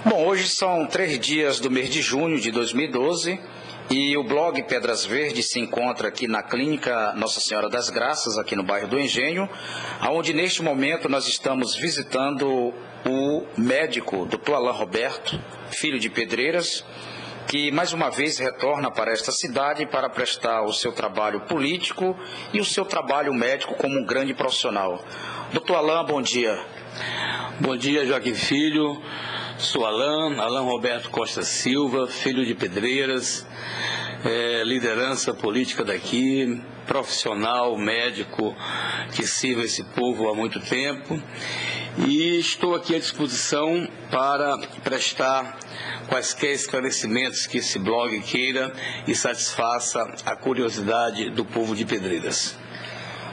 Bom, hoje são 3 dias do mês de junho de 2012 e o blog Pedras Verdes se encontra aqui na Clínica Nossa Senhora das Graças, aqui no bairro do Engenho, onde neste momento nós estamos visitando o médico Dr. Alain Roberto, filho de Pedreiras, que mais uma vez retorna para esta cidade para prestar o seu trabalho político e o seu trabalho médico como um grande profissional. Dr. Alain, bom dia. Bom dia, Joaquim Filho. Sou Alain Roberto Costa Silva, filho de Pedreiras, liderança política daqui, profissional, médico, que sirvo esse povo há muito tempo. E estou aqui à disposição para prestar quaisquer esclarecimentos que esse blog queira e satisfaça a curiosidade do povo de Pedreiras.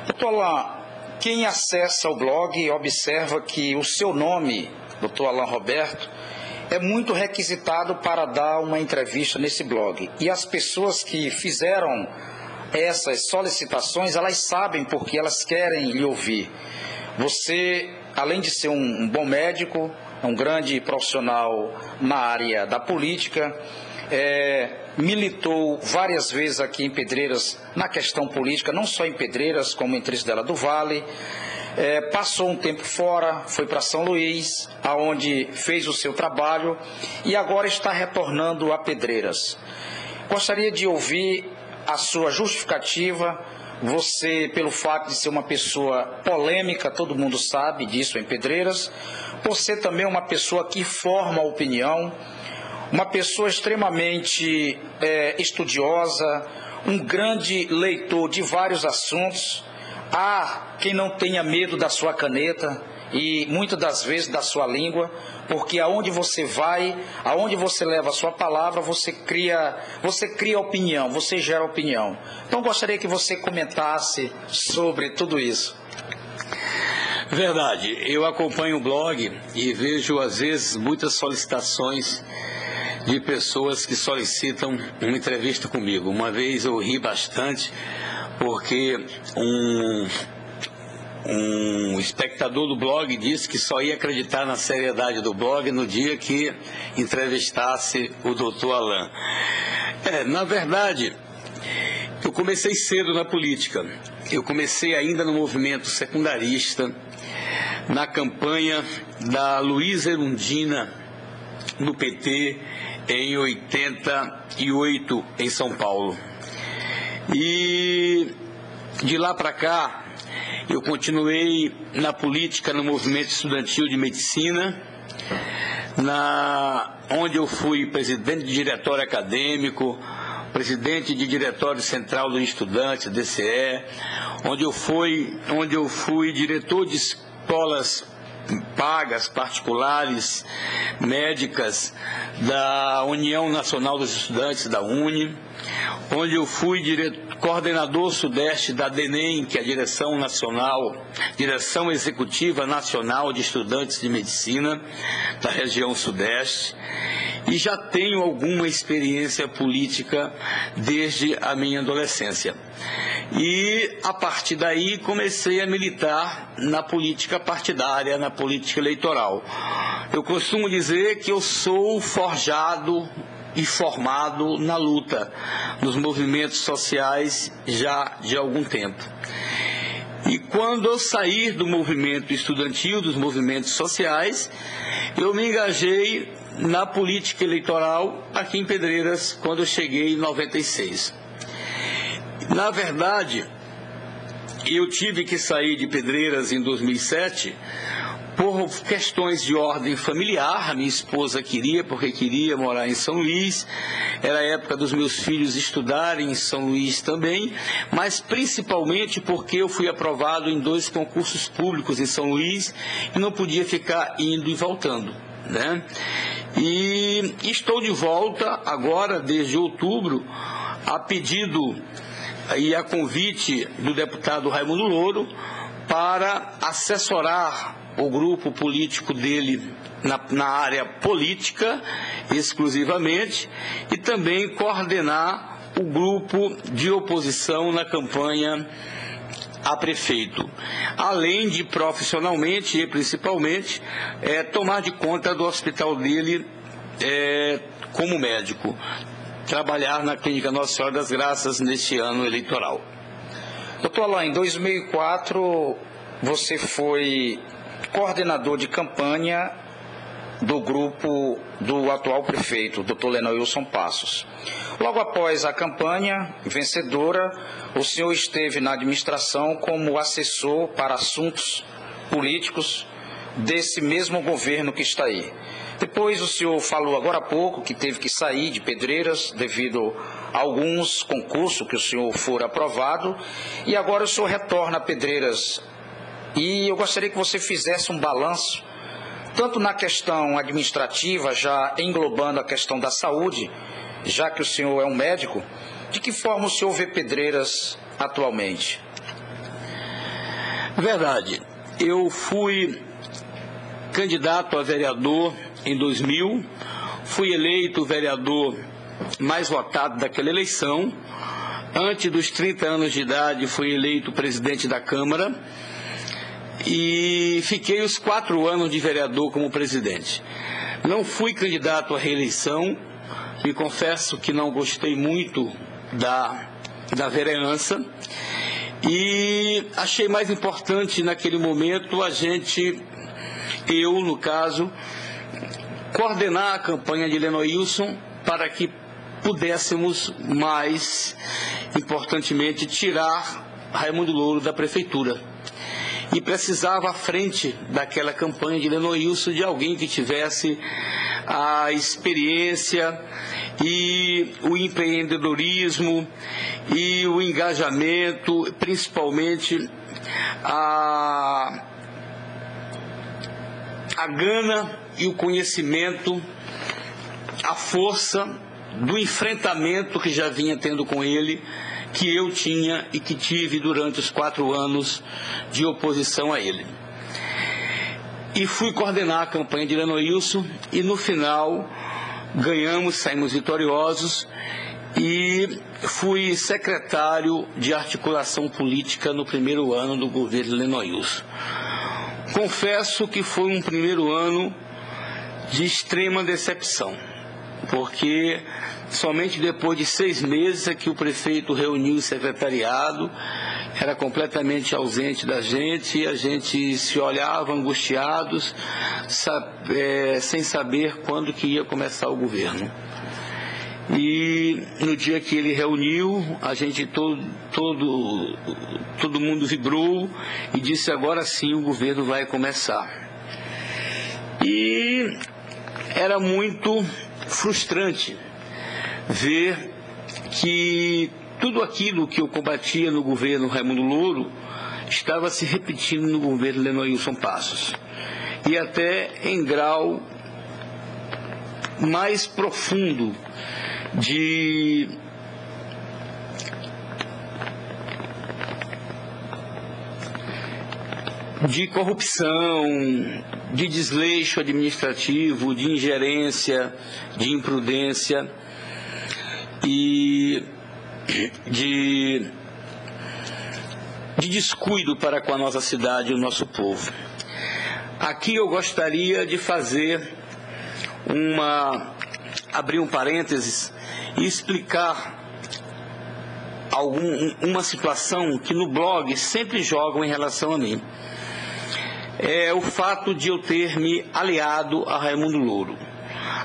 Doutor Alain, quem acessa o blog observa que o seu nome, Dr. Alain Roberto, é muito requisitado para dar uma entrevista nesse blog. E as pessoas que fizeram essas solicitações, elas sabem porque elas querem lhe ouvir. Você, além de ser um bom médico, um grande profissional na área da política, militou várias vezes aqui em Pedreiras na questão política, não só em Pedreiras, como em Trisdela do Vale. Passou um tempo fora, foi para São Luís, aonde fez o seu trabalho e agora está retornando a Pedreiras. Gostaria de ouvir a sua justificativa. Você, pelo fato de ser uma pessoa polêmica, todo mundo sabe disso em Pedreiras, por ser também uma pessoa que forma opinião, uma pessoa extremamente estudiosa, um grande leitor de vários assuntos. Há quem não tenha medo da sua caneta e muitas das vezes da sua língua, porque aonde você vai, aonde você leva a sua palavra, você cria opinião, você gera opinião. Então gostaria que você comentasse sobre tudo isso. Verdade, eu acompanho o blog e vejo às vezes muitas solicitações de pessoas que solicitam uma entrevista comigo. Uma vez eu ri bastante porque um espectador do blog disse que só ia acreditar na seriedade do blog no dia que entrevistasse o Dr. Alain. Na verdade, eu comecei cedo na política. Eu comecei ainda no movimento secundarista, na campanha da Luísa Erundina, no PT, em 88, em São Paulo. E de lá para cá, eu continuei na política, no movimento estudantil de medicina, onde eu fui presidente de diretório acadêmico, presidente de diretório central dos estudantes, DCE, onde eu fui diretor de escolas pagas, particulares, médicas, da União Nacional dos Estudantes, da UNE, onde eu fui coordenador sudeste da DENEM, que é a Direção Executiva Nacional de Estudantes de Medicina, da região sudeste, e já tenho alguma experiência política desde a minha adolescência. E, a partir daí, comecei a militar na política partidária, na política eleitoral. Eu costumo dizer que eu sou forjado e formado na luta, nos movimentos sociais já de algum tempo. E quando eu saí do movimento estudantil, dos movimentos sociais, eu me engajei na política eleitoral aqui em Pedreiras, quando eu cheguei em 96. Na verdade, eu tive que sair de Pedreiras em 2007 por questões de ordem familiar. A minha esposa porque queria morar em São Luís, era a época dos meus filhos estudarem em São Luís também, mas principalmente porque eu fui aprovado em 2 concursos públicos em São Luís e não podia ficar indo e voltando, né? E estou de volta agora, desde outubro, a pedido e a convite do deputado Raimundo Louro para assessorar o grupo político dele na área política exclusivamente e também coordenar o grupo de oposição na campanha a prefeito, além de profissionalmente e principalmente tomar de conta do hospital dele como médico, trabalhar na Clínica Nossa Senhora das Graças neste ano eleitoral. Doutor Alain, em 2004 você foi coordenador de campanha do grupo do atual prefeito, Dr. Lenoilson Passos. Logo após a campanha vencedora, o senhor esteve na administração como assessor para assuntos políticos desse mesmo governo que está aí. Depois o senhor falou agora há pouco que teve que sair de Pedreiras devido a alguns concursos que o senhor for aprovado, e agora o senhor retorna a Pedreiras. E eu gostaria que você fizesse um balanço, tanto na questão administrativa, já englobando a questão da saúde, já que o senhor é um médico, de que forma o senhor vê Pedreiras atualmente? Verdade. Eu fui candidato a vereador em 2000, fui eleito vereador mais votado daquela eleição. Antes dos 30 anos de idade, fui eleito presidente da Câmara e fiquei os 4 anos de vereador como presidente. Não fui candidato à reeleição, me confesso que não gostei muito da vereança e achei mais importante naquele momento eu, no caso, coordenar a campanha de Lenoilson para que pudéssemos mais importantemente tirar Raimundo Louro da prefeitura. E precisava, à frente daquela campanha de Lenoilson, de alguém que tivesse a experiência e o empreendedorismo e o engajamento, principalmente a gana e o conhecimento, a força do enfrentamento que já vinha tendo com ele, que eu tinha e que tive durante os 4 anos de oposição a ele. E fui coordenar a campanha de Lenoilson e no final ganhamos, saímos vitoriosos e fui secretário de articulação política no primeiro ano do governo Lenoilson. Confesso que foi um primeiro ano de extrema decepção, porque somente depois de 6 meses é que o prefeito reuniu o secretariado, era completamente ausente da gente e a gente se olhava angustiados, sem saber quando que ia começar o governo. E no dia que ele reuniu, a gente todo mundo vibrou e disse: agora sim o governo vai começar. E era muito frustrante ver que tudo aquilo que eu combatia no governo Raimundo Louro estava se repetindo no governo Lenoilson Passos, e até em grau mais profundo de corrupção, de desleixo administrativo, de ingerência, de imprudência e de descuido para com a nossa cidade e o nosso povo. Aqui eu gostaria de abrir um parênteses e explicar uma situação que no blog sempre jogam em relação a mim. É o fato de eu ter me aliado a Raimundo Louro.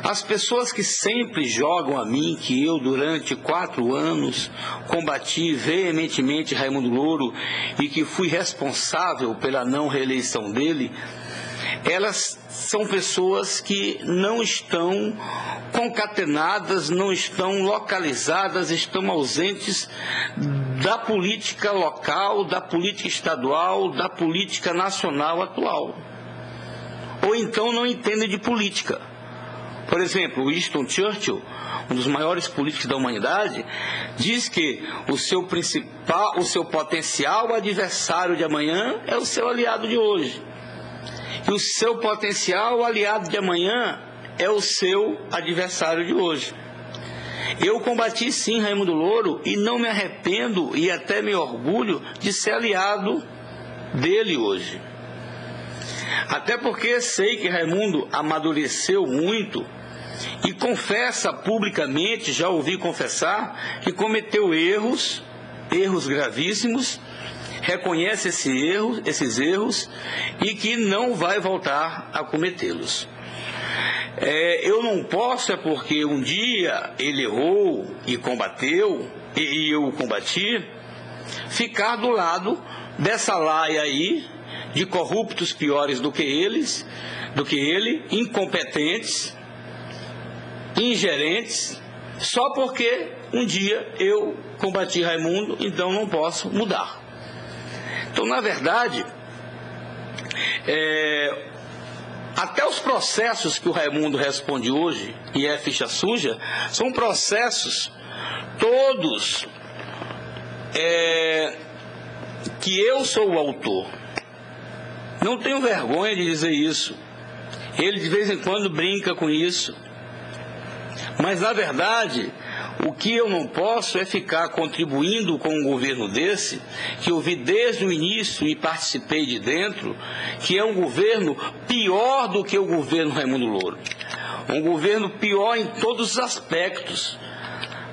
As pessoas que sempre jogam a mim que eu, durante 4 anos, combati veementemente Raimundo Louro e que fui responsável pela não reeleição dele, elas são pessoas que não estão concatenadas, não estão localizadas, estão ausentes da política local, da política estadual, da política nacional atual. Ou então não entendem de política. Por exemplo, Winston Churchill, um dos maiores políticos da humanidade, diz que o seu potencial adversário de amanhã é o seu aliado de hoje. E o seu potencial aliado de amanhã é o seu adversário de hoje. Eu combati sim Raimundo Louro e não me arrependo e até me orgulho de ser aliado dele hoje. Até porque sei que Raimundo amadureceu muito e confessa publicamente, já ouvi confessar, que cometeu erros gravíssimos, reconhece esses erros e que não vai voltar a cometê-los. Eu não posso, porque um dia ele errou e combateu, e eu o combati, ficar do lado dessa laia aí de corruptos piores do que ele, incompetentes, ingerentes, só porque um dia eu combati Raimundo, então não posso mudar. Então, na verdade, até os processos que o Raimundo responde hoje, e é ficha suja, são processos todos que eu sou o autor. Não tenho vergonha de dizer isso. Ele de vez em quando brinca com isso. Mas, na verdade, o que eu não posso é ficar contribuindo com um governo desse, que eu vi desde o início e participei de dentro, que é um governo pior do que o governo Raimundo Louro. Um governo pior em todos os aspectos.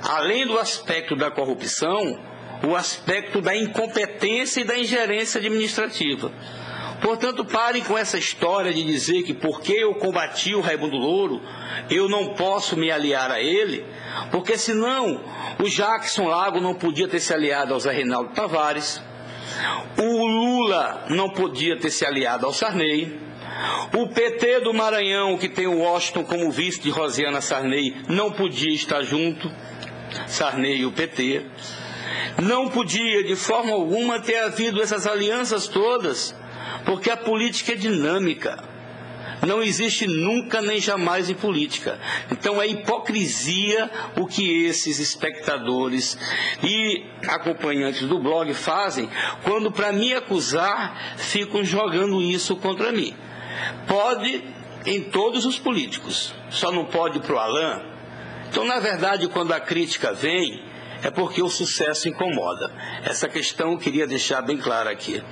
Além do aspecto da corrupção, o aspecto da incompetência e da ingerência administrativa. Portanto, parem com essa história de dizer que porque eu combati o Raimundo Louro, eu não posso me aliar a ele, porque senão o Jackson Lago não podia ter se aliado ao Zé Reinaldo Tavares, o Lula não podia ter se aliado ao Sarney, o PT do Maranhão, que tem o Washington como vice de Rosiana Sarney, não podia estar junto, Sarney e o PT. Não podia de forma alguma ter havido essas alianças todas, porque a política é dinâmica. Não existe nunca nem jamais em política. Então é hipocrisia o que esses espectadores e acompanhantes do blog fazem quando, para me acusar, ficam jogando isso contra mim. Pode em todos os políticos, só não pode para o Alain. Então, na verdade, quando a crítica vem, é porque o sucesso incomoda. Essa questão eu queria deixar bem clara aqui.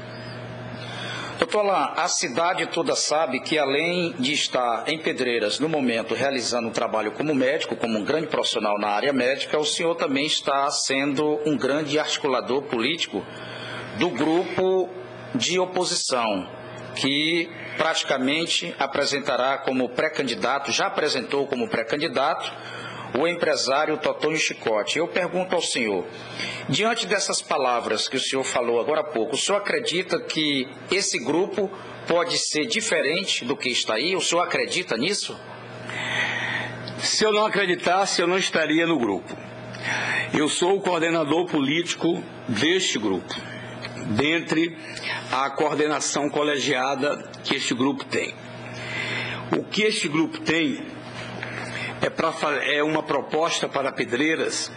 Doutor Alain, a cidade toda sabe que, além de estar em Pedreiras, no momento, realizando um trabalho como médico, como um grande profissional na área médica, o senhor também está sendo um grande articulador político do grupo de oposição, que praticamente apresentará como pré-candidato, já apresentou como pré-candidato, o empresário Totonho Chicote. Eu pergunto ao senhor, diante dessas palavras que o senhor falou agora há pouco, o senhor acredita que esse grupo pode ser diferente do que está aí? O senhor acredita nisso? Se eu não acreditasse, eu não estaria no grupo. Eu sou o coordenador político deste grupo, dentre a coordenação colegiada que este grupo tem. O que este grupo tem é uma proposta para Pedreiras,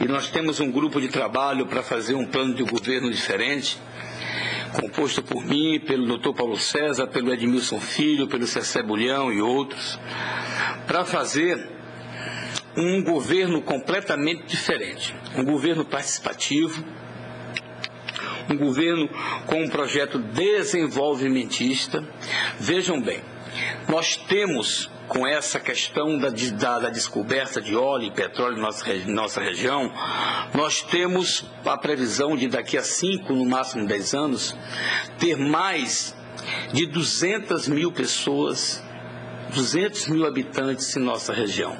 e nós temos um grupo de trabalho para fazer um plano de governo diferente, composto por mim, pelo Dr. Paulo César, pelo Edmilson Filho, pelo Cessé Bulhão e outros, para fazer um governo completamente diferente, um governo participativo, um governo com um projeto desenvolvimentista. Vejam bem, nós temos, com essa questão da descoberta de óleo e petróleo em nossa região, nós temos a previsão de daqui a 5, no máximo 10 anos, ter mais de 200 mil pessoas, 200 mil habitantes em nossa região.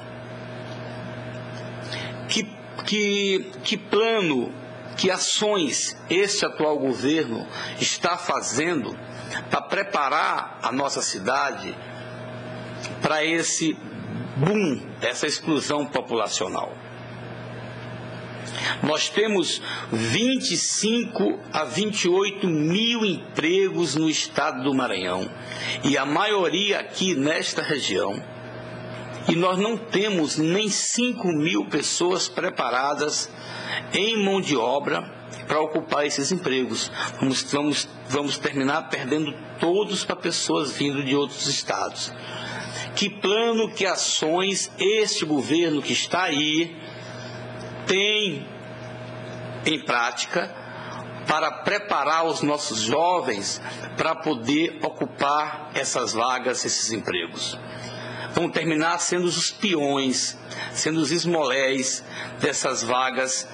Que plano, que ações este atual governo está fazendo para preparar a nossa cidade para esse boom, essa explosão populacional? Nós temos 25 a 28 mil empregos no estado do Maranhão, e a maioria aqui nesta região, e nós não temos nem 5 mil pessoas preparadas em mão de obra para ocupar esses empregos. Vamos terminar perdendo todos para pessoas vindo de outros estados. Que plano, que ações este governo que está aí tem em prática para preparar os nossos jovens para poder ocupar essas vagas, esses empregos. Vão terminar sendo os peões, sendo os esmoléis dessas vagas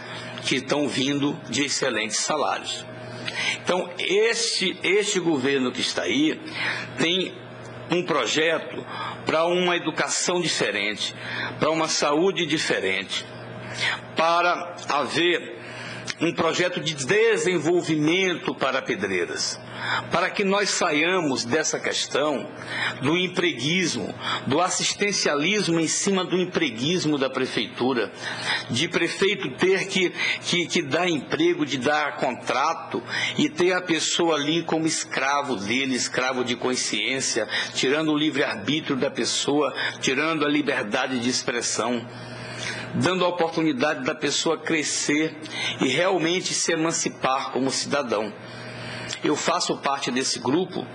que estão vindo de excelentes salários. Então, este governo que está aí tem um projeto para uma educação diferente, para uma saúde diferente, para haver um projeto de desenvolvimento para Pedreiras, para que nós saiamos dessa questão do empreguismo, do assistencialismo em cima do empreguismo da prefeitura, de prefeito ter que dar emprego, de dar contrato e ter a pessoa ali como escravo dele, escravo de consciência, tirando o livre-arbítrio da pessoa, tirando a liberdade de expressão, dando a oportunidade da pessoa crescer e realmente se emancipar como cidadão. Eu faço parte desse grupo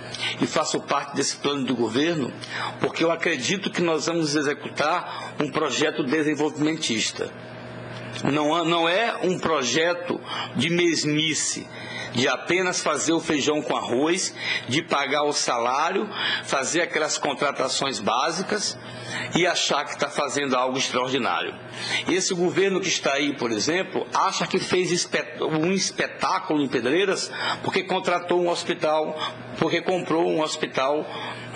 e faço parte desse plano do governo porque eu acredito que nós vamos executar um projeto desenvolvimentista. Não é um projeto de mesmice, de apenas fazer o feijão com arroz, de pagar o salário, fazer aquelas contratações básicas e achar que está fazendo algo extraordinário. Esse governo que está aí, por exemplo, acha que fez um espetáculo em Pedreiras porque contratou um hospital, porque comprou um hospital,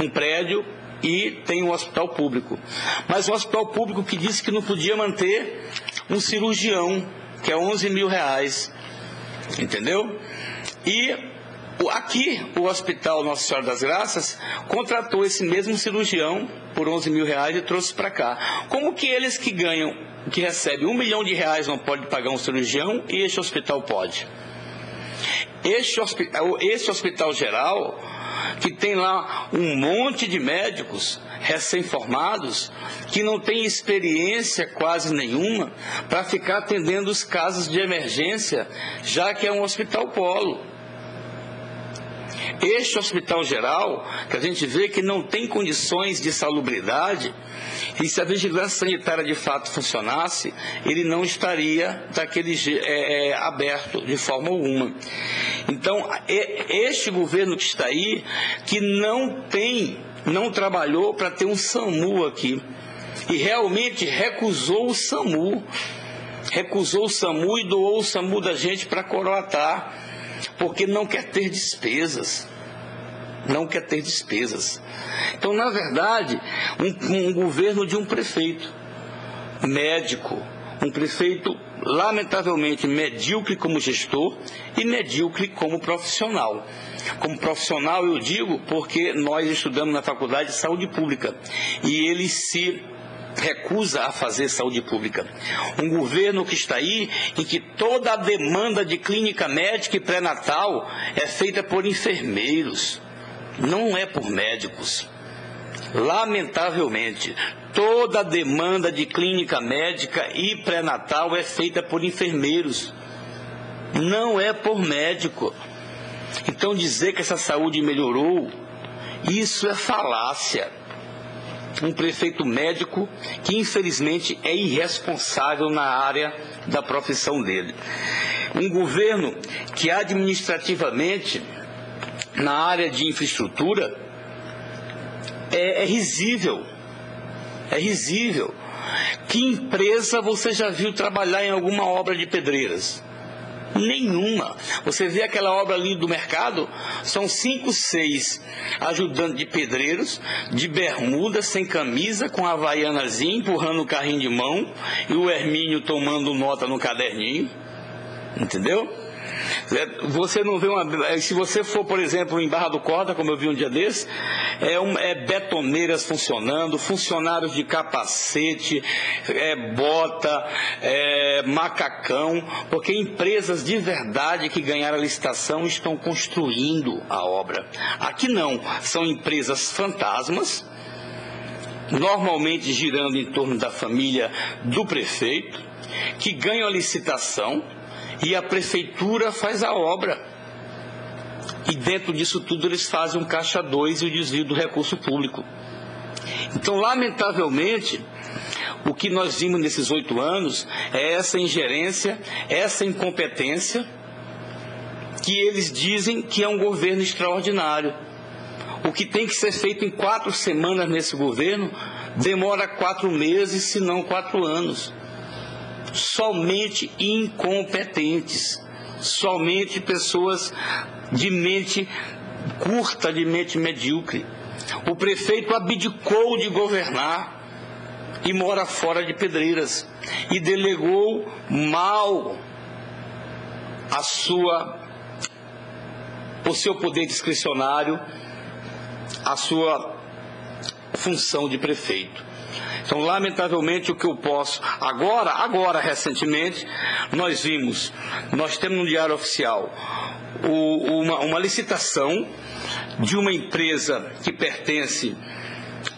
um prédio e tem um hospital público. Mas um hospital público que disse que não podia manter um cirurgião, que é R$11 mil, entendeu? E aqui o Hospital Nossa Senhora das Graças contratou esse mesmo cirurgião por R$11 mil e trouxe para cá. Como que eles que recebem R$1 milhão não podem pagar um cirurgião e este hospital pode? Esse hospital geral, que tem lá um monte de médicos recém-formados, que não tem experiência quase nenhuma para ficar atendendo os casos de emergência, já que é um hospital polo. Este hospital geral, que a gente vê que não tem condições de salubridade, e se a vigilância sanitária de fato funcionasse, ele não estaria aberto de forma alguma. Então, este governo que está aí, que não trabalhou para ter um SAMU aqui, e realmente recusou o SAMU e doou o SAMU da gente para Coroatá, porque não quer ter despesas. Então, na verdade, um governo de um prefeito médico, um prefeito lamentavelmente medíocre como gestor e medíocre como profissional. Como profissional eu digo porque nós estudamos na Faculdade de Saúde Pública e ele se recusa a fazer saúde pública. Um governo que está aí em que toda a demanda de clínica médica e pré-natal é feita por enfermeiros, não é por médicos. Lamentavelmente, toda a demanda de clínica médica e pré-natal é feita por enfermeiros, não é por médico. Então dizer que essa saúde melhorou, isso é falácia. Um prefeito médico que infelizmente é irresponsável na área da profissão dele. Um governo que administrativamente, na área de infraestrutura, é risível. É risível. Que empresa você já viu trabalhar em alguma obra de Pedreiras? Nenhuma. Você vê aquela obra ali do mercado, são 5, 6 ajudantes de pedreiros, de bermuda, sem camisa, com a havaianazinha, empurrando o carrinho de mão, e o Hermínio tomando nota no caderninho, entendeu? Você não vê se você for, por exemplo, em Barra do Corda, como eu vi um dia desse, betoneiras funcionando, funcionários de capacete, bota, macacão, porque empresas de verdade que ganharam a licitação estão construindo a obra. Aqui não, são empresas fantasmas, normalmente girando em torno da família do prefeito, que ganham a licitação, e a prefeitura faz a obra. E dentro disso tudo eles fazem um caixa 2 e o desvio do recurso público. Então, lamentavelmente, o que nós vimos nesses 8 anos é essa ingerência, essa incompetência, que eles dizem que é um governo extraordinário. O que tem que ser feito em 4 semanas nesse governo demora 4 meses, se não 4 anos. Somente incompetentes, somente pessoas de mente curta, de mente medíocre. O prefeito abdicou de governar e mora fora de Pedreiras e delegou mal o seu poder discricionário, a sua função de prefeito. Então, lamentavelmente, o que eu posso... Agora, recentemente, nós temos no Diário Oficial uma licitação de uma empresa que pertence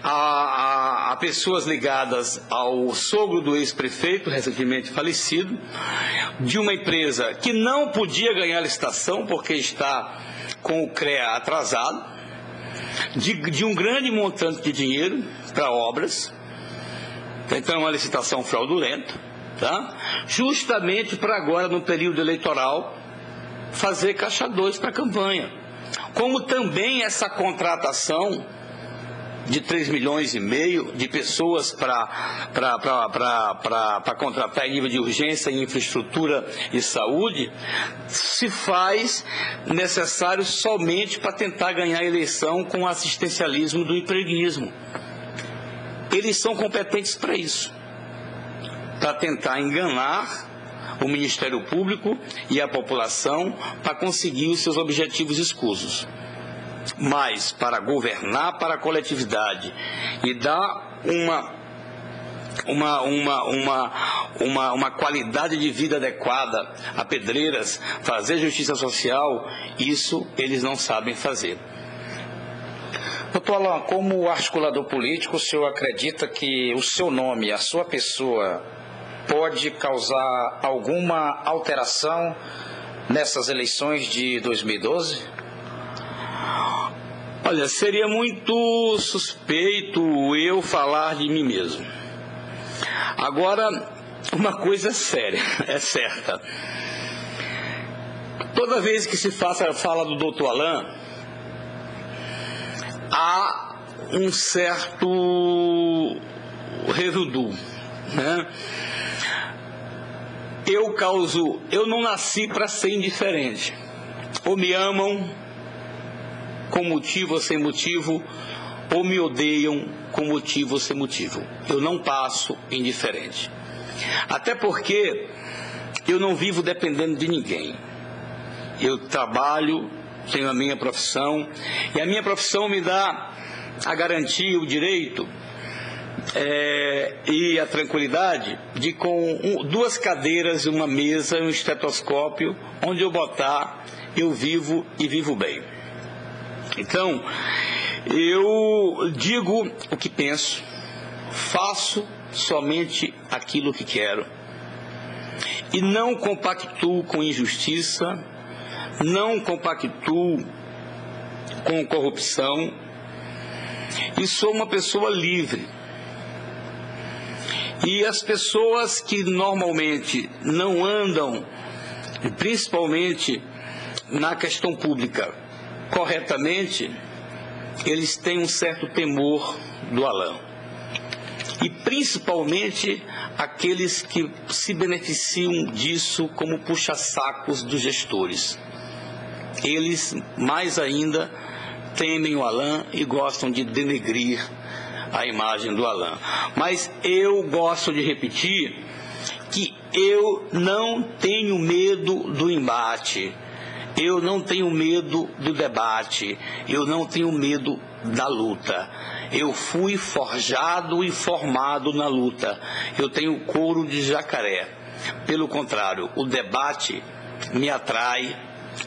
a pessoas ligadas ao sogro do ex-prefeito, recentemente falecido, de uma empresa que não podia ganhar a licitação porque está com o CREA atrasado, de um grande montante de dinheiro para obras. Então é uma licitação fraudulenta, tá? Justamente para agora, no período eleitoral, fazer caixa 2 para a campanha. Como também essa contratação de 3,5 milhões de pessoas para contratar em nível de urgência em infraestrutura e saúde, se faz necessário somente para tentar ganhar a eleição com o assistencialismo do empreguismo. Eles são competentes para isso, para tentar enganar o Ministério Público e a população para conseguir os seus objetivos escusos. Mas para governar para a coletividade e dar uma qualidade de vida adequada a Pedreiras, fazer justiça social, isso eles não sabem fazer. Doutor Alain, como articulador político, o senhor acredita que o seu nome, a sua pessoa, pode causar alguma alteração nessas eleições de 2012? Olha, seria muito suspeito eu falar de mim mesmo. Agora, uma coisa é séria, é certa. Toda vez que se fala do doutor Alain, há um certo revudu, né? Eu não nasci para ser indiferente. Ou me amam com motivo ou sem motivo, ou me odeiam com motivo ou sem motivo. Eu não passo indiferente. Até porque eu não vivo dependendo de ninguém. Eu trabalho, tenho a minha profissão, e a minha profissão me dá a garantia, o direito e a tranquilidade de, com 2 cadeiras, uma mesa e um estetoscópio, onde eu botar, eu vivo e vivo bem. Então, eu digo o que penso, faço somente aquilo que quero e não compactuo com injustiça, não compactuo com corrupção e sou uma pessoa livre. E as pessoas que normalmente não andam, principalmente na questão pública, corretamente, eles têm um certo temor do Alain. E principalmente aqueles que se beneficiam disso como puxa-sacos dos gestores. Eles, mais ainda, temem o Alain e gostam de denegrir a imagem do Alain. Mas eu gosto de repetir que eu não tenho medo do embate. Eu não tenho medo do debate, eu não tenho medo da luta. Eu fui forjado e formado na luta. Eu tenho couro de jacaré. Pelo contrário, o debate me atrai,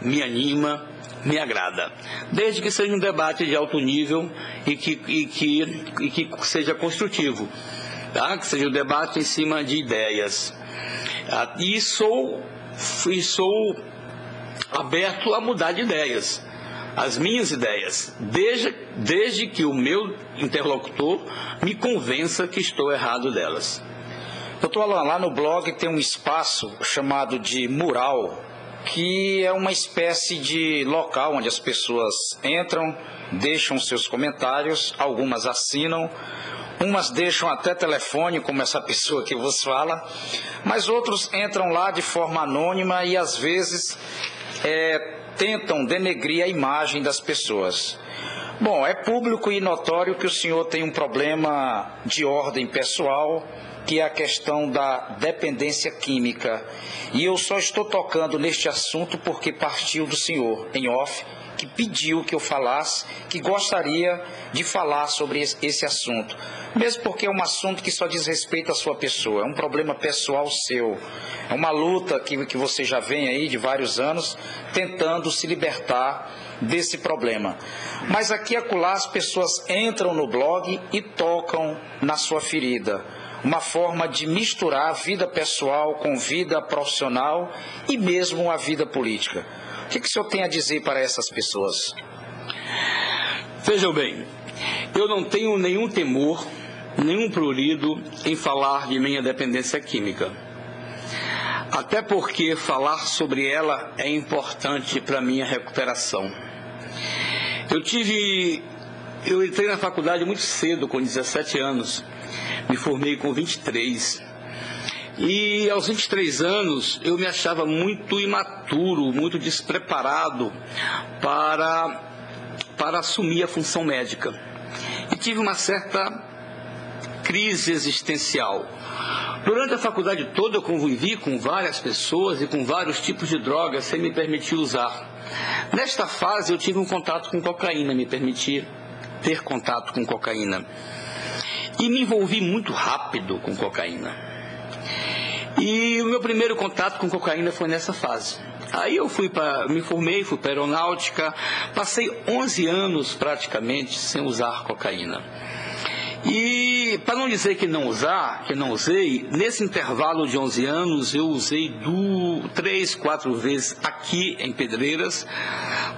me anima, me agrada. Desde que seja um debate de alto nível e que seja construtivo, tá? Que seja um debate em cima de ideias. E sou aberto a mudar de ideias, as minhas ideias, desde que o meu interlocutor me convença que estou errado delas. Doutor Alan, lá no blog tem um espaço chamado de mural, que é uma espécie de local onde as pessoas entram, deixam seus comentários, algumas assinam, umas deixam até telefone, como essa pessoa que vos fala, mas outros entram lá de forma anônima e às vezes tentam denegrir a imagem das pessoas. Bom, é público e notório que o senhor tem um problema de ordem pessoal, que é a questão da dependência química. E eu só estou tocando neste assunto porque partiu do senhor, em off, que pediu que eu falasse, que gostaria de falar sobre esse assunto. Mesmo porque é um assunto que só diz respeito à sua pessoa, é um problema pessoal seu. É uma luta que você já vem aí de vários anos tentando se libertar desse problema. Mas aqui e acolá as pessoas entram no blog e tocam na sua ferida. Uma forma de misturar a vida pessoal com vida profissional e mesmo a vida política. O que o senhor tem a dizer para essas pessoas? Vejam bem, eu não tenho nenhum temor, nenhum prurido em falar de minha dependência química. Até porque falar sobre ela é importante para a minha recuperação. Eu entrei na faculdade muito cedo, com 17 anos. Me formei com 23. E aos 23 anos eu me achava muito imaturo, muito despreparado para assumir a função médica. E tive uma certa crise existencial. Durante a faculdade toda eu convivi com várias pessoas e com vários tipos de drogas sem me permitir usar. Nesta fase eu tive um contato com cocaína, me permiti ter contato com cocaína. E me envolvi muito rápido com cocaína. E o meu primeiro contato com cocaína foi nessa fase. Aí eu me formei, fui para a aeronáutica, passei 11 anos praticamente sem usar cocaína. E para não dizer que não usei, nesse intervalo de 11 anos eu usei 3, 4 vezes aqui em Pedreiras,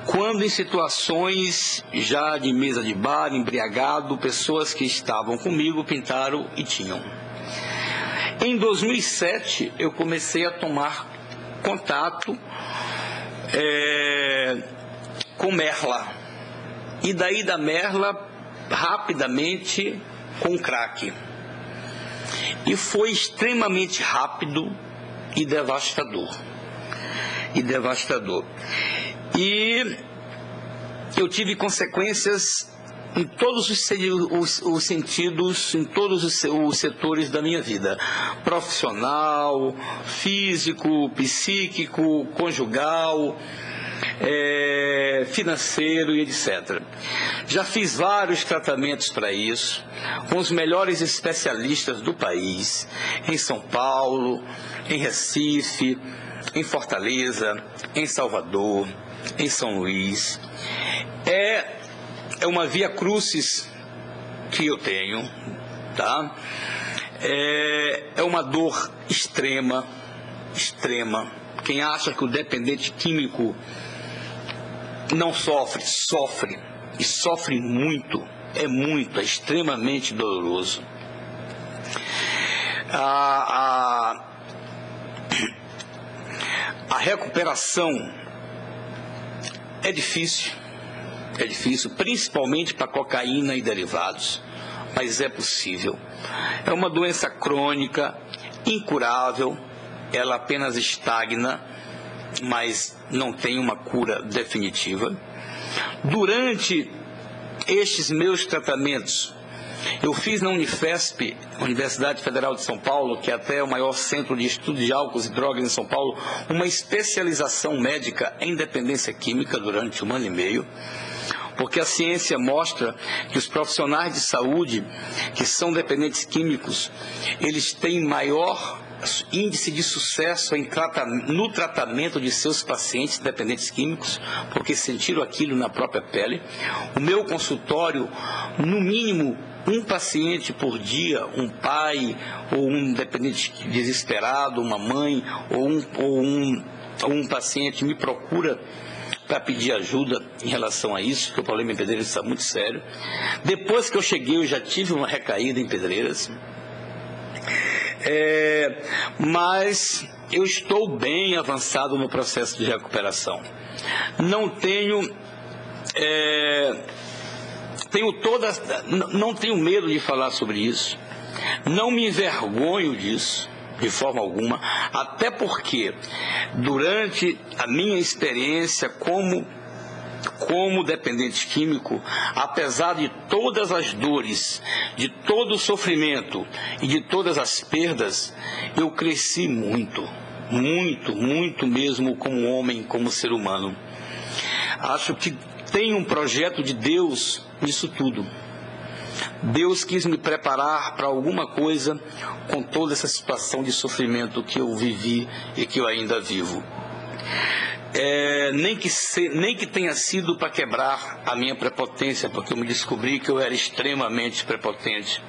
quando em situações já de mesa de bar, embriagado, pessoas que estavam comigo pintaram e tinham. Em 2007 eu comecei a tomar contato com Merla, e daí da Merla rapidamente com crack. E foi extremamente rápido e devastador. E eu tive consequências em todos os sentidos, em todos os setores da minha vida. Profissional, físico, psíquico, conjugal, financeiro e etc. Já fiz vários tratamentos para isso, com os melhores especialistas do país, em São Paulo, em Recife, em Fortaleza, em Salvador, em São Luís. É uma via crucis que eu tenho, tá? É uma dor extrema. Quem acha que o dependente químico não sofre, sofre. E sofre muito, é extremamente doloroso. A recuperação é difícil, principalmente para cocaína e derivados, mas é possível. É uma doença crônica, incurável, ela apenas estagna, mas não tem uma cura definitiva. Durante estes meus tratamentos, eu fiz na Unifesp, Universidade Federal de São Paulo, que é até o maior centro de estudo de álcools e drogas em São Paulo, uma especialização médica em dependência química durante 1 ano e meio, porque a ciência mostra que os profissionais de saúde que são dependentes químicos, eles têm maior índice de sucesso no tratamento de seus pacientes dependentes químicos, porque sentiram aquilo na própria pele. O meu consultório, no mínimo, um paciente por dia, um pai ou um dependente desesperado, uma mãe ou um paciente me procura para pedir ajuda em relação a isso, porque o problema em Pedreiras está muito sério. Depois que eu cheguei, eu já tive uma recaída em Pedreiras. Mas eu estou bem avançado no processo de recuperação. Não tenho medo de falar sobre isso. Não me envergonho disso, de forma alguma, até porque durante a minha experiência como dependente químico, apesar de todas as dores, de todo o sofrimento e de todas as perdas, eu cresci muito, muito, muito mesmo como homem, como ser humano. Acho que tem um projeto de Deus nisso tudo. Deus quis me preparar para alguma coisa com toda essa situação de sofrimento que eu vivi e que eu ainda vivo. Nem que tenha sido para quebrar a minha prepotência, porque eu me descobri que eu era extremamente prepotente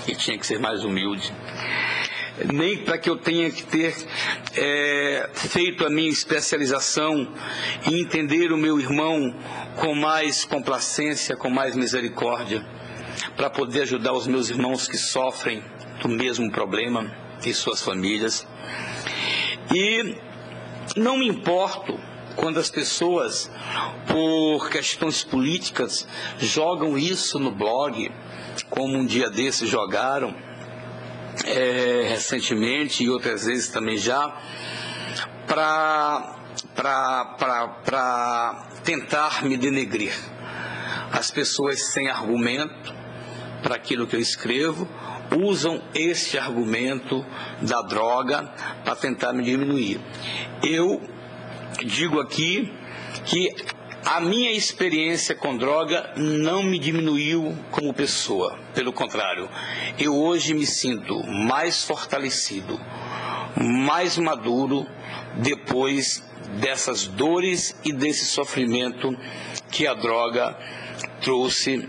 e tinha que ser mais humilde. Nem para que eu tenha que ter feito a minha especialização e entender o meu irmão com mais complacência, com mais misericórdia, para poder ajudar os meus irmãos que sofrem do mesmo problema e suas famílias. E não me importo quando as pessoas, por questões políticas, jogam isso no blog, como um dia desses jogaram, recentemente e outras vezes também já, para tentar me denegrir. As pessoas sem argumento para aquilo que eu escrevo usam este argumento da droga para tentar me diminuir. Eu digo aqui que a minha experiência com droga não me diminuiu como pessoa. Pelo contrário, eu hoje me sinto mais fortalecido, mais maduro, depois dessas dores e desse sofrimento que a droga trouxe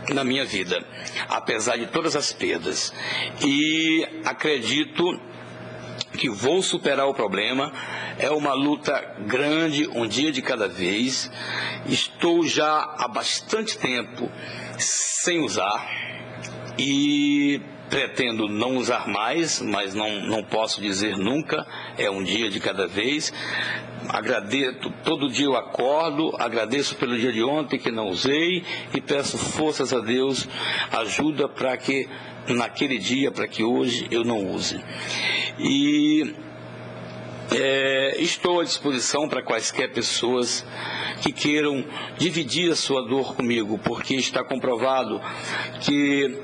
na minha vida, apesar de todas as perdas. E acredito que vou superar o problema. É uma luta grande, um dia de cada vez. Estou já há bastante tempo sem usar e pretendo não usar mais, mas não posso dizer nunca, é um dia de cada vez. Agradeço, todo dia eu acordo, agradeço pelo dia de ontem que não usei e peço forças a Deus, ajuda para que naquele dia, para que hoje eu não use. E estou à disposição para quaisquer pessoas que queiram dividir a sua dor comigo, porque está comprovado que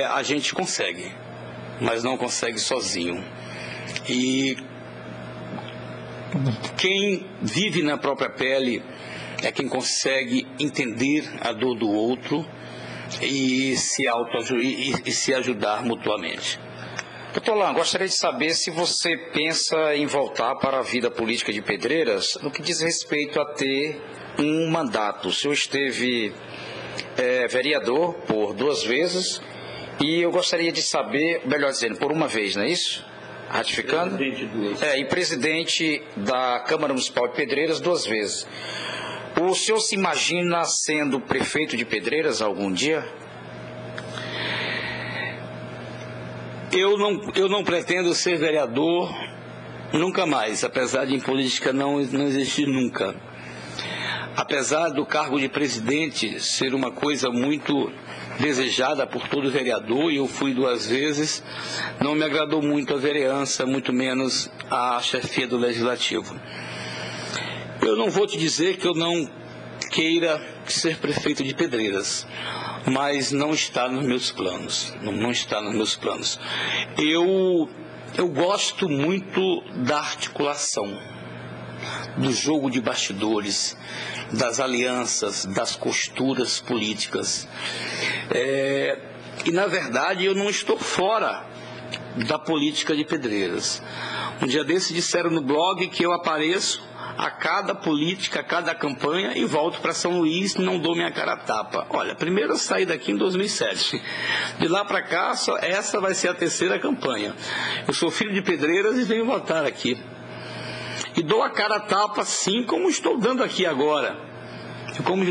a gente consegue, mas não consegue sozinho. E quem vive na própria pele é quem consegue entender a dor do outro e se ajudar mutuamente. Doutor Lan, gostaria de saber se você pensa em voltar para a vida política de Pedreiras no que diz respeito a ter um mandato. O senhor esteve vereador por 2 vezes e eu gostaria de saber, melhor dizendo, por uma vez, não é isso? Ratificando? E presidente da Câmara Municipal de Pedreiras 2 vezes. O senhor se imagina sendo prefeito de Pedreiras algum dia? Eu não pretendo ser vereador nunca mais, apesar de em política não existir nunca. Apesar do cargo de presidente ser uma coisa muito desejada por todo vereador, e eu fui 2 vezes, não me agradou muito a vereança, muito menos a chefia do Legislativo. Eu não vou te dizer que eu não queira ser prefeito de Pedreiras, mas não está nos meus planos, não está nos meus planos. Eu gosto muito da articulação, do jogo de bastidores, das alianças, das costuras políticas. E, na verdade, eu não estou fora da política de Pedreiras. Um dia desses disseram no blog que eu apareço a cada política, a cada campanha e volto para São Luís, não dou minha cara a tapa. Olha, primeiro eu saí daqui em 2007. De lá para cá, essa vai ser a 3ª campanha. Eu sou filho de Pedreiras e venho votar aqui. E dou a cara a tapa, assim como estou dando aqui agora,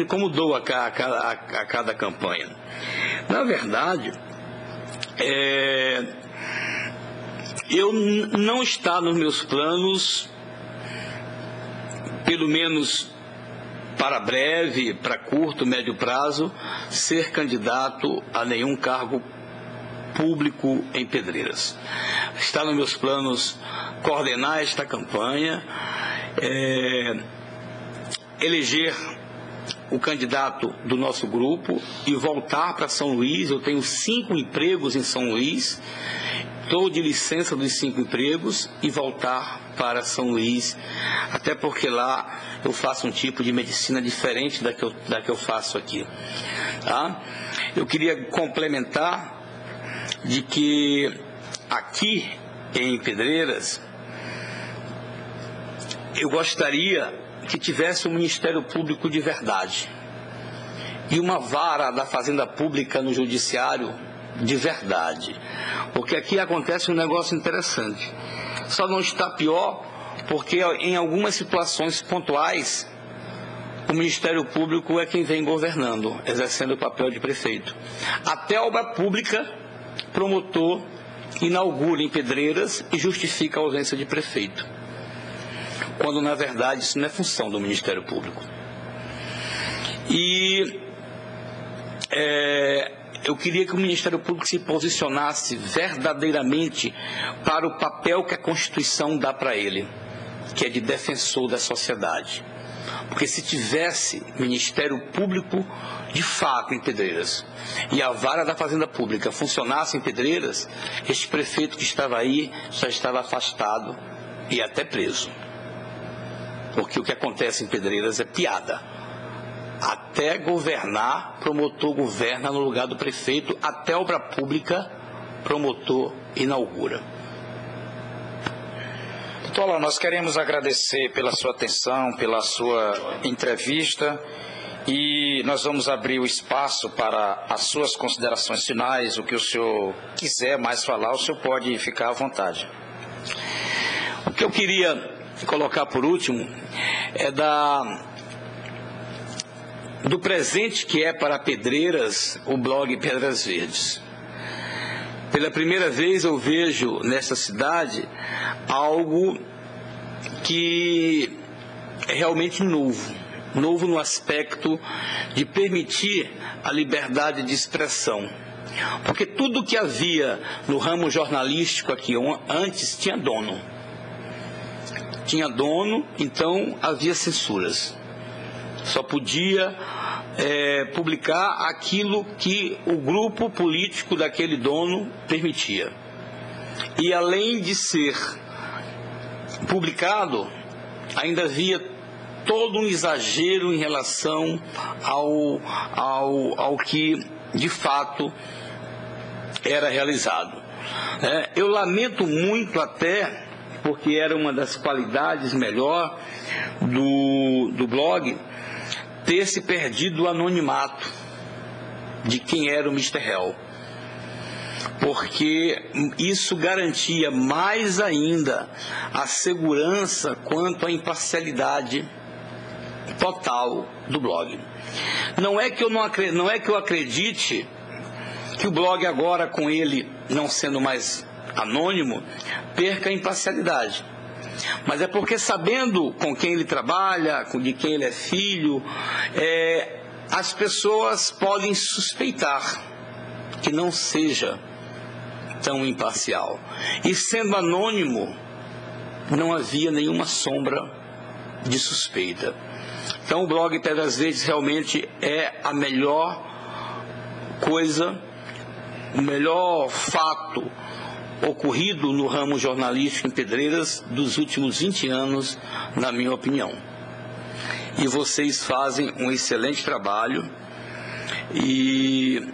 como dou a cada campanha. Na verdade, eu não está nos meus planos, pelo menos para breve, para curto, médio prazo, ser candidato a nenhum cargo público em Pedreiras. Está nos meus planos coordenar esta campanha, eleger o candidato do nosso grupo e voltar para São Luís. Eu tenho 5 empregos em São Luís, estou de licença dos 5 empregos e voltar para São Luís, até porque lá eu faço um tipo de medicina diferente da que eu faço aqui. Tá? Eu queria complementar de que aqui em Pedreiras eu gostaria que tivesse um Ministério Público de verdade e uma vara da Fazenda Pública no Judiciário de verdade, porque aqui acontece um negócio interessante. Só não está pior porque em algumas situações pontuais o Ministério Público é quem vem governando, exercendo o papel de prefeito. Até a obra pública, promotor inaugura em Pedreiras e justifica a ausência de prefeito, quando na verdade isso não é função do Ministério Público. E eu queria que o Ministério Público se posicionasse verdadeiramente para o papel que a Constituição dá para ele, que é de defensor da sociedade. Porque se tivesse Ministério Público de fato em Pedreiras e a vara da Fazenda Pública funcionasse em Pedreiras, este prefeito que estava aí já estava afastado e até preso. Porque o que acontece em Pedreiras é piada. Até governar, promotor governa no lugar do prefeito, até obra pública, promotor inaugura. Doutor Alain, nós queremos agradecer pela sua atenção, pela sua entrevista, e nós vamos abrir o espaço para as suas considerações finais. O que o senhor quiser mais falar, o senhor pode ficar à vontade. O que eu queria colocar por último é do presente que é para Pedreiras o blog Pedras Verdes. Pela primeira vez eu vejo nessa cidade algo que é realmente novo no aspecto de permitir a liberdade de expressão. Porque tudo que havia no ramo jornalístico aqui antes tinha dono. Então havia censuras. Só podia publicar aquilo que o grupo político daquele dono permitia. E além de ser publicado, ainda havia todo um exagero em relação ao que de fato era realizado. Eu lamento muito, até porque era uma das qualidades melhor do blog, ter se perdido o anonimato de quem era o Mr. Hell, porque isso garantia mais ainda a segurança quanto à imparcialidade total do blog. Não é que eu acredite que o blog agora, com ele não sendo mais anônimo, perca a imparcialidade. Mas é porque, sabendo com quem ele trabalha, de quem ele é filho, as pessoas podem suspeitar que não seja tão imparcial. E sendo anônimo, não havia nenhuma sombra de suspeita. Então o blog Pedras Verdes realmente é a melhor coisa, o melhor fato ocorrido no ramo jornalístico em Pedreiras dos últimos 20 anos, na minha opinião. E vocês fazem um excelente trabalho e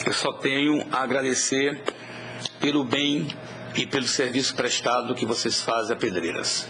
eu só tenho a agradecer pelo bem e pelo serviço prestado que vocês fazem a Pedreiras.